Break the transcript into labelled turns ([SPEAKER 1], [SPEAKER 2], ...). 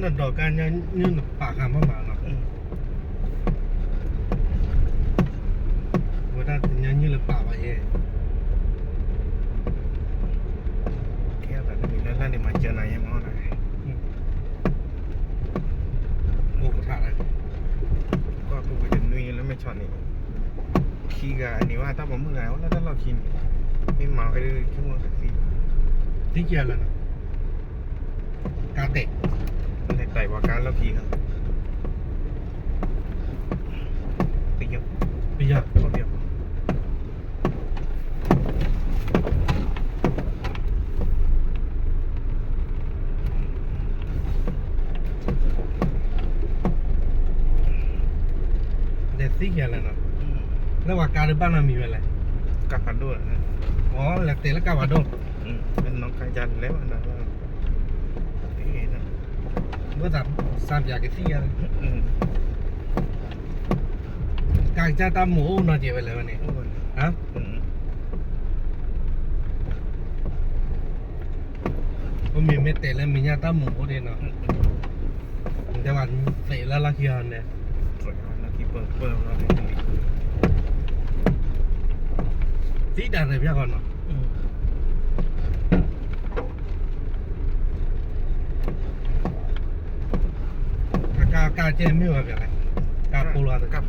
[SPEAKER 1] น่ะดอกการยังยืนปากคำมาเนาะว่าถ้ายังยืนปากว่าเย่
[SPEAKER 2] แค่แต่มีแล้วนี่มาเจอไหนยังมั้งนะ
[SPEAKER 1] โอ้ถ่ายอะไร
[SPEAKER 2] ก็กูไปจะนุ้ยแล้วไม่ช็อตนี่ขี้กะอันนี้ว่าถ้าผมเมื่อไงว่าถ้าเรากินไม่เมาไอ้ชั่วโมงสักที
[SPEAKER 1] ที่เกียร์แล้วนะกาเตะ
[SPEAKER 2] ในไต่ว่าการเราขี่ครับไปเยอะ
[SPEAKER 1] ไปเยอะ
[SPEAKER 2] ก็เดียว
[SPEAKER 1] เด็ดที่เกียร์แล้วนะแล้วว่าการบ้านเรามีอะไร
[SPEAKER 2] กับพันด้วยนะ
[SPEAKER 1] อ๋อแหลกเตะแล้วกาบาโด
[SPEAKER 2] เป็นน้องกายันแล้วนะว่านี่นะ
[SPEAKER 1] เมื่อสามอย่างกันที่อะไรกางจะตามหมูนอนเจ็บไปเลยวันนี้ฮะผมมีเม็ดเตะแล้วมีญาตามหมูเด่นเนาะแต่วันเตะแล้วลักยอนเนี่ย
[SPEAKER 2] สวยงามนะที่เปิดเราเลย
[SPEAKER 1] ที่ด่านอะไรพี่ก่อนเนาะกาเจมี่ว่าแบบไรกาปูรัด
[SPEAKER 2] กับ